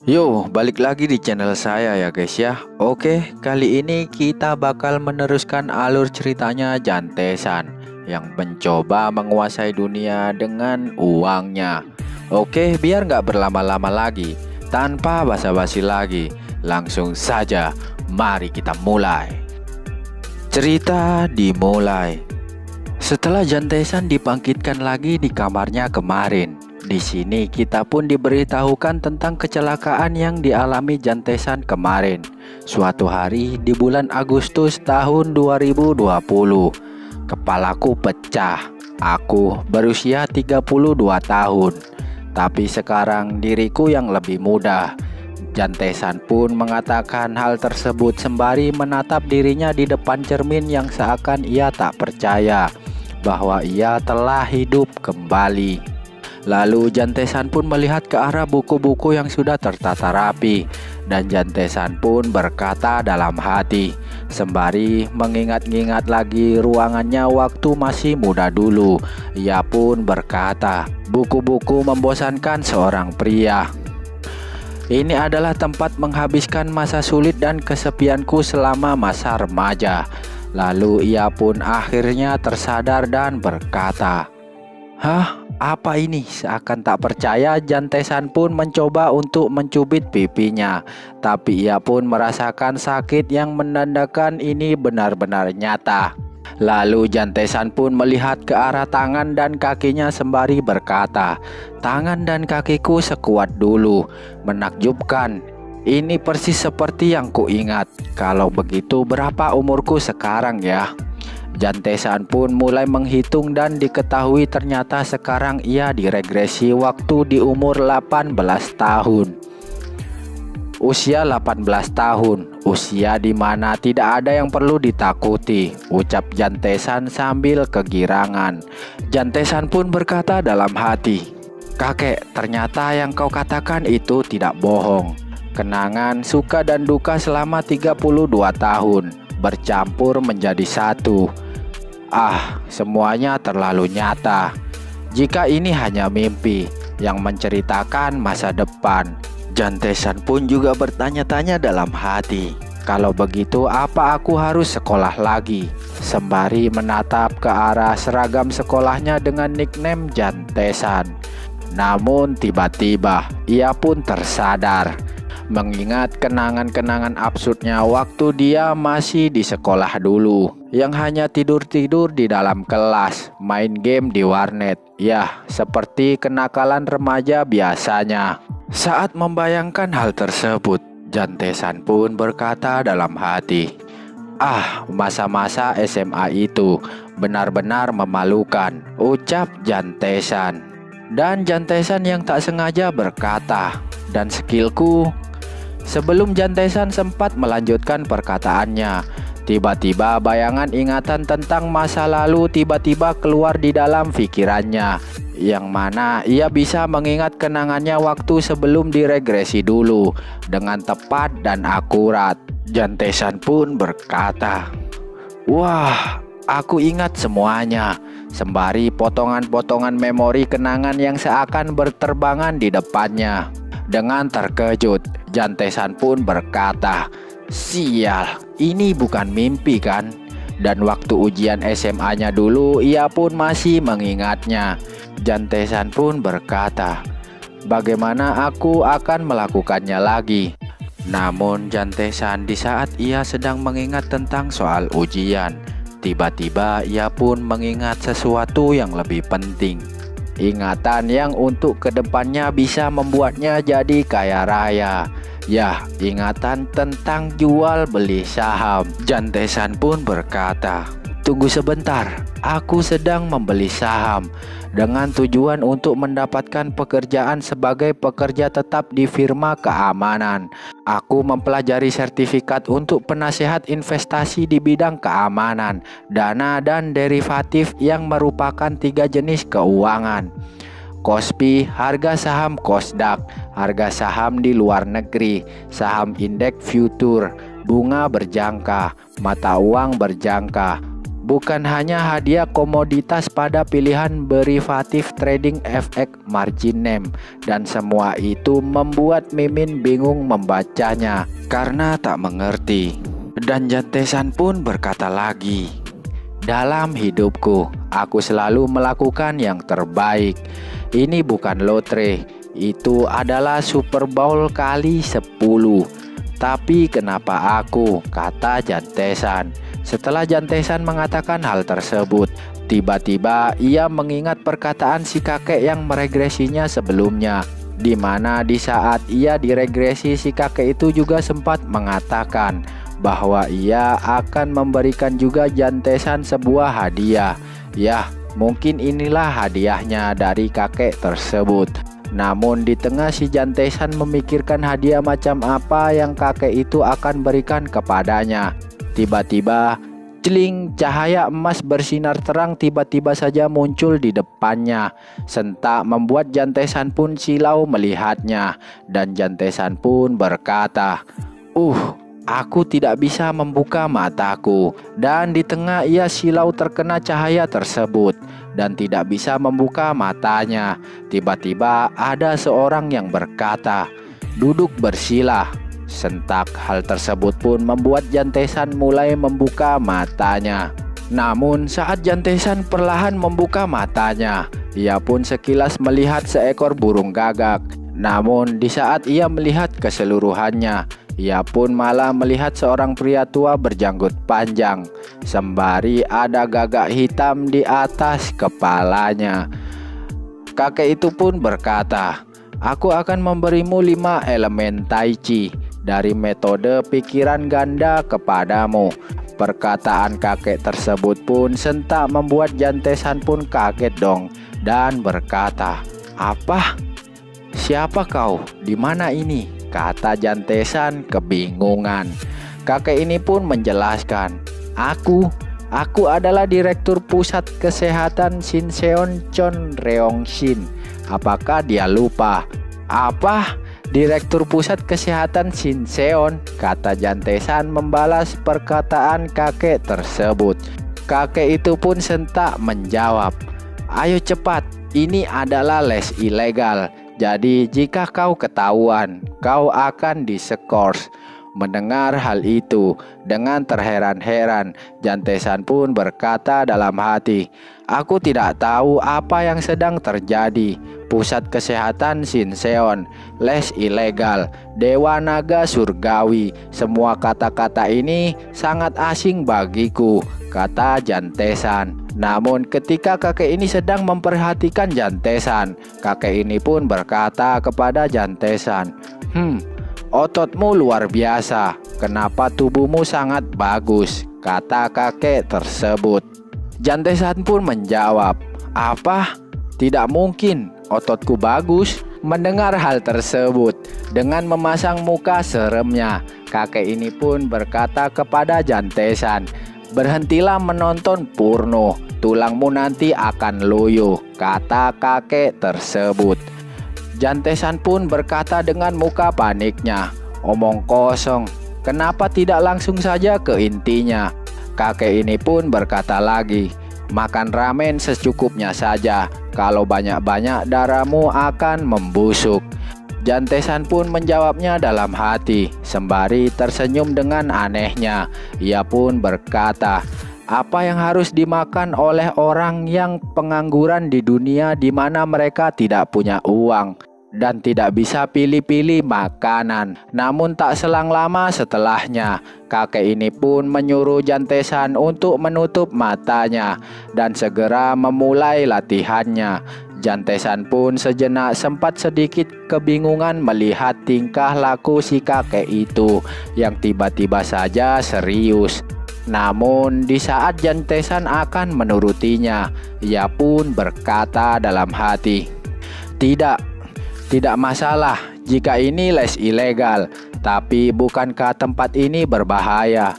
Yo, balik lagi di channel saya ya guys ya. Oke, kali ini kita bakal meneruskan alur ceritanya Jantesan yang mencoba menguasai dunia dengan uangnya. Oke, biar nggak berlama-lama lagi, tanpa basa-basi lagi, langsung saja mari kita mulai. Cerita dimulai. Setelah Jantesan dibangkitkan lagi di kamarnya kemarin. Di sini kita pun diberitahukan tentang kecelakaan yang dialami Jantesan kemarin. Suatu hari di bulan Agustus tahun 2020, kepalaku pecah. Aku berusia 32 tahun, tapi sekarang diriku yang lebih muda. Jantesan pun mengatakan hal tersebut sembari menatap dirinya di depan cermin yang seakan ia tak percaya bahwa ia telah hidup kembali. Lalu Jantesan pun melihat ke arah buku-buku yang sudah tertata rapi, dan Jantesan pun berkata dalam hati, sembari mengingat-ingat lagi ruangannya waktu masih muda dulu. Ia pun berkata, buku-buku membosankan seorang pria. Ini adalah tempat menghabiskan masa sulit dan kesepianku selama masa remaja. Lalu ia pun akhirnya tersadar dan berkata, "Hah? Apa ini?" Seakan tak percaya, Jantesan pun mencoba untuk mencubit pipinya. Tapi ia pun merasakan sakit yang menandakan ini benar-benar nyata. Lalu Jantesan pun melihat ke arah tangan dan kakinya sembari berkata, "Tangan dan kakiku sekuat dulu. Menakjubkan. Ini persis seperti yang kuingat. Kalau begitu berapa umurku sekarang ya?" Jantesan pun mulai menghitung dan diketahui ternyata sekarang ia diregresi waktu di umur 18 tahun. Usia 18 tahun, usia di mana tidak ada yang perlu ditakuti, ucap Jantesan sambil kegirangan. Jantesan pun berkata dalam hati, "Kakek, ternyata yang kau katakan itu tidak bohong." Kenangan, suka dan duka selama 32 tahun bercampur menjadi satu. Semuanya terlalu nyata. Jika ini hanya mimpi yang menceritakan masa depan. Jantesan pun juga bertanya-tanya dalam hati, kalau begitu apa aku harus sekolah lagi? Sembari menatap ke arah seragam sekolahnya dengan nickname Jantesan. Namun tiba-tiba ia pun tersadar, mengingat kenangan-kenangan absurdnya waktu dia masih di sekolah dulu, yang hanya tidur-tidur di dalam kelas, main game di warnet. Ya, seperti kenakalan remaja biasanya. Saat membayangkan hal tersebut, Jantesan pun berkata dalam hati, masa-masa SMA itu benar-benar memalukan, ucap Jantesan. Dan Jantesan yang tak sengaja berkata, dan skillku. Sebelum Jantesan sempat melanjutkan perkataannya, tiba-tiba bayangan ingatan tentang masa lalu tiba-tiba keluar di dalam pikirannya, yang mana ia bisa mengingat kenangannya waktu sebelum diregresi dulu dengan tepat dan akurat. Jantesan pun berkata, "Wah, aku ingat semuanya." Sembari potongan-potongan memori kenangan yang seakan berterbangan di depannya. Dengan terkejut, Jantesan pun berkata, "Sial, ini bukan mimpi kan?" Dan waktu ujian SMA-nya dulu, ia pun masih mengingatnya. Jantesan pun berkata, "Bagaimana aku akan melakukannya lagi?" Namun Jantesan di saat ia sedang mengingat tentang soal ujian, tiba-tiba ia pun mengingat sesuatu yang lebih penting. Ingatan yang untuk kedepannya bisa membuatnya jadi kaya raya. Ya, ingatan tentang jual beli saham. Jantesan pun berkata, "Tunggu sebentar, aku sedang membeli saham dengan tujuan untuk mendapatkan pekerjaan sebagai pekerja tetap di firma keamanan. Aku mempelajari sertifikat untuk penasehat investasi di bidang keamanan, dana dan derivatif yang merupakan 3 jenis keuangan. KOSPI, harga saham Kosdaq, harga saham di luar negeri, saham indeks future, bunga berjangka, mata uang berjangka, bukan hanya hadiah komoditas pada pilihan derivatif trading efek margin name, dan semua itu membuat Mimin bingung membacanya karena tak mengerti. Dan Jantesan pun berkata lagi, dalam hidupku, aku selalu melakukan yang terbaik. Ini bukan lotre, itu adalah Super Bowl kali 10. Tapi kenapa aku? Kata Jantesan. Setelah Jantesan mengatakan hal tersebut, tiba-tiba ia mengingat perkataan si kakek yang meregresinya sebelumnya, di mana di saat ia diregresi si kakek itu juga sempat mengatakan bahwa ia akan memberikan juga Jantesan sebuah hadiah. Yah, mungkin inilah hadiahnya dari kakek tersebut. Namun di tengah si Jantesan memikirkan hadiah macam apa yang kakek itu akan berikan kepadanya, tiba-tiba celing, cahaya emas bersinar terang tiba-tiba saja muncul di depannya. Sentak membuat Jantesan pun silau melihatnya, dan Jantesan pun berkata, aku tidak bisa membuka mataku. Dan di tengah ia silau terkena cahaya tersebut dan tidak bisa membuka matanya, tiba-tiba ada seorang yang berkata, duduk bersila. Sentak hal tersebut pun membuat Jantesan mulai membuka matanya. Namun saat Jantesan perlahan membuka matanya, ia pun sekilas melihat seekor burung gagak. Namun di saat ia melihat keseluruhannya, ia pun malah melihat seorang pria tua berjanggut panjang, sembari ada gagak hitam di atas kepalanya. Kakek itu pun berkata, aku akan memberimu 5 elemen Tai Chi dari metode pikiran ganda kepadamu. Perkataan kakek tersebut pun sentak membuat Jantesan pun kaget dong, dan berkata, apa? Siapa kau? Di mana ini? Kata Jantesan kebingungan. Kakek ini pun menjelaskan, Aku adalah Direktur Pusat Kesehatan Shinseon Chon Reongshin. Apakah dia lupa? Apa? Direktur Pusat Kesehatan Shinseon? Kata Jantesan membalas perkataan kakek tersebut. Kakek itu pun sentak menjawab, ayo cepat, ini adalah les ilegal. Jadi jika kau ketahuan, kau akan diskors. Mendengar hal itu, dengan terheran-heran, Jantesan pun berkata dalam hati, aku tidak tahu apa yang sedang terjadi. Pusat Kesehatan Shinseon, les ilegal, Dewa Naga Surgawi, semua kata-kata ini sangat asing bagiku, kata Jantesan. Namun ketika kakek ini sedang memperhatikan Jantesan, kakek ini pun berkata kepada Jantesan, ototmu luar biasa, kenapa tubuhmu sangat bagus, kata kakek tersebut. Jantesan pun menjawab, apa? Tidak mungkin, ototku bagus. Mendengar hal tersebut, dengan memasang muka seremnya, kakek ini pun berkata kepada Jantesan, berhentilah menonton porno, tulangmu nanti akan loyo, kata kakek tersebut. Jantesan pun berkata dengan muka paniknya, omong kosong, kenapa tidak langsung saja ke intinya? Kakek ini pun berkata lagi, makan ramen secukupnya saja, kalau banyak-banyak darahmu akan membusuk. Jantesan pun menjawabnya dalam hati, sembari tersenyum dengan anehnya. Ia pun berkata, apa yang harus dimakan oleh orang yang pengangguran di dunia di mana mereka tidak punya uang dan tidak bisa pilih-pilih makanan. Namun tak selang lama setelahnya, kakek ini pun menyuruh Jantesan untuk menutup matanya dan segera memulai latihannya. Jantesan pun sejenak sempat sedikit kebingungan melihat tingkah laku si kakek itu yang tiba-tiba saja serius. Namun di saat Jantesan akan menurutinya, ia pun berkata dalam hati, Tidak masalah jika ini les ilegal, tapi bukankah tempat ini berbahaya?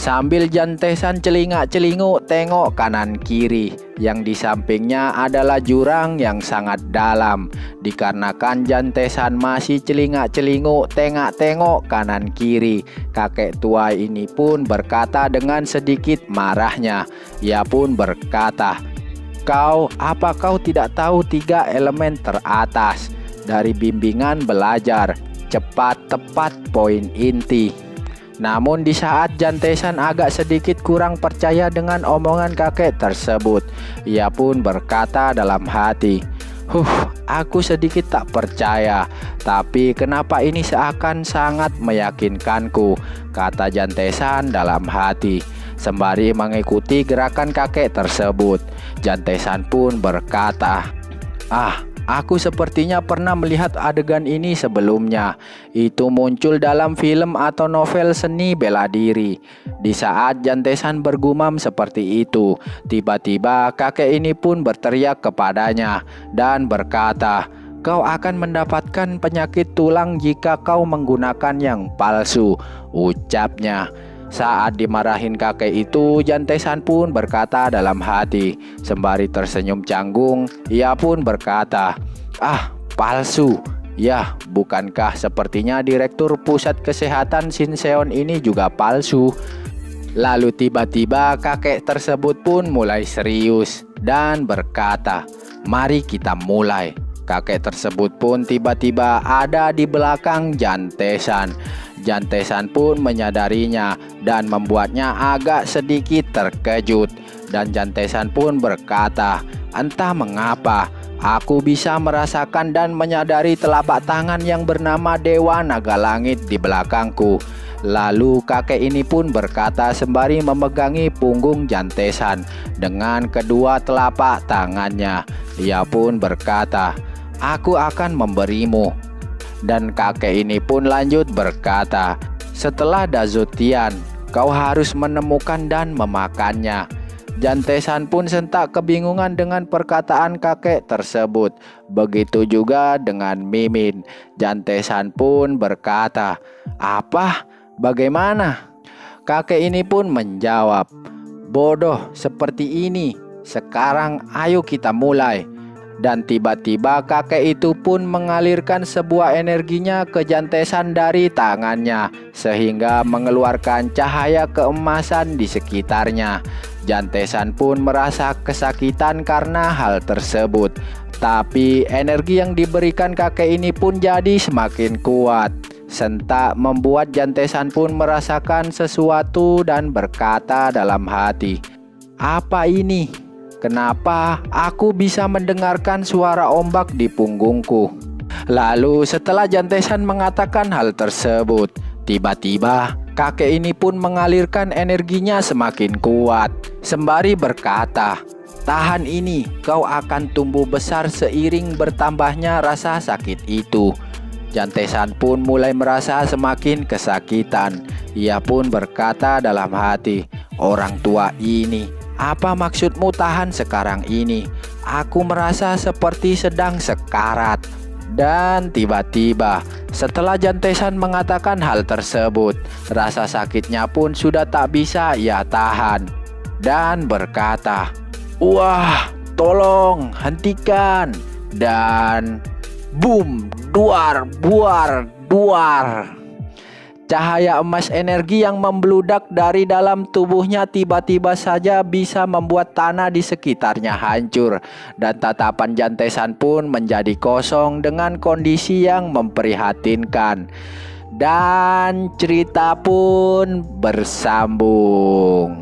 Sambil Jantesan celingak-celinguk tengok kanan kiri. Yang di sampingnya adalah jurang yang sangat dalam. Dikarenakan Jantesan masih celingak-celinguk tengok kanan kiri, kakek tua ini pun berkata dengan sedikit marahnya. Ia pun berkata, Apa kau tidak tahu 3 elemen teratas dari bimbingan belajar? Cepat, tepat, poin inti. Namun di saat Jantesan agak sedikit kurang percaya dengan omongan kakek tersebut, ia pun berkata dalam hati, aku sedikit tak percaya, tapi kenapa ini seakan sangat meyakinkanku, kata Jantesan dalam hati. Sembari mengikuti gerakan kakek tersebut, Jantesan pun berkata, aku sepertinya pernah melihat adegan ini sebelumnya. Itu muncul dalam film atau novel seni bela diri. Di saat Jantesan bergumam seperti itu, tiba-tiba kakek ini pun berteriak kepadanya dan berkata, kau akan mendapatkan penyakit tulang jika kau menggunakan yang palsu, ucapnya. Saat dimarahin kakek itu, Jantesan pun berkata dalam hati. Sembari tersenyum canggung, ia pun berkata, palsu. Ya, bukankah sepertinya Direktur Pusat Kesehatan Shinseon ini juga palsu? Lalu tiba-tiba kakek tersebut pun mulai serius dan berkata, mari kita mulai. Kakek tersebut pun tiba-tiba ada di belakang Jantesan. Jantesan pun menyadarinya dan membuatnya agak sedikit terkejut. Dan Jantesan pun berkata, entah mengapa, aku bisa merasakan dan menyadari telapak tangan yang bernama Dewa Naga Langit di belakangku. Lalu kakek ini pun berkata sembari memegangi punggung Jantesan dengan kedua telapak tangannya. Ia pun berkata, aku akan memberimu. Dan kakek ini pun lanjut berkata, setelah Dazutian, kau harus menemukan dan memakannya. Jantesan pun sentak kebingungan dengan perkataan kakek tersebut. Begitu juga dengan Mimin. Jantesan pun berkata, apa? Bagaimana? Kakek ini pun menjawab, bodoh seperti ini. Sekarang ayo kita mulai. Dan tiba-tiba kakek itu pun mengalirkan sebuah energinya ke Jantesan dari tangannya, sehingga mengeluarkan cahaya keemasan di sekitarnya. Jantesan pun merasa kesakitan karena hal tersebut. Tapi energi yang diberikan kakek ini pun jadi semakin kuat. Sentak membuat Jantesan pun merasakan sesuatu dan berkata dalam hati, apa ini? Kenapa aku bisa mendengarkan suara ombak di punggungku? Lalu setelah Jantesan mengatakan hal tersebut, tiba-tiba kakek ini pun mengalirkan energinya semakin kuat. Sembari berkata, tahan ini, kau akan tumbuh besar seiring bertambahnya rasa sakit itu. Jantesan pun mulai merasa semakin kesakitan. Ia pun berkata dalam hati, orang tua ini, apa maksudmu tahan sekarang ini? Aku merasa seperti sedang sekarat. Dan tiba-tiba setelah Jantesan mengatakan hal tersebut, rasa sakitnya pun sudah tak bisa ia tahan. Dan berkata, wah, tolong hentikan. Dan boom, duar, buar, duar. Cahaya emas energi yang membludak dari dalam tubuhnya tiba-tiba saja bisa membuat tanah di sekitarnya hancur. Dan tatapan Jantesan pun menjadi kosong dengan kondisi yang memprihatinkan. Dan cerita pun bersambung.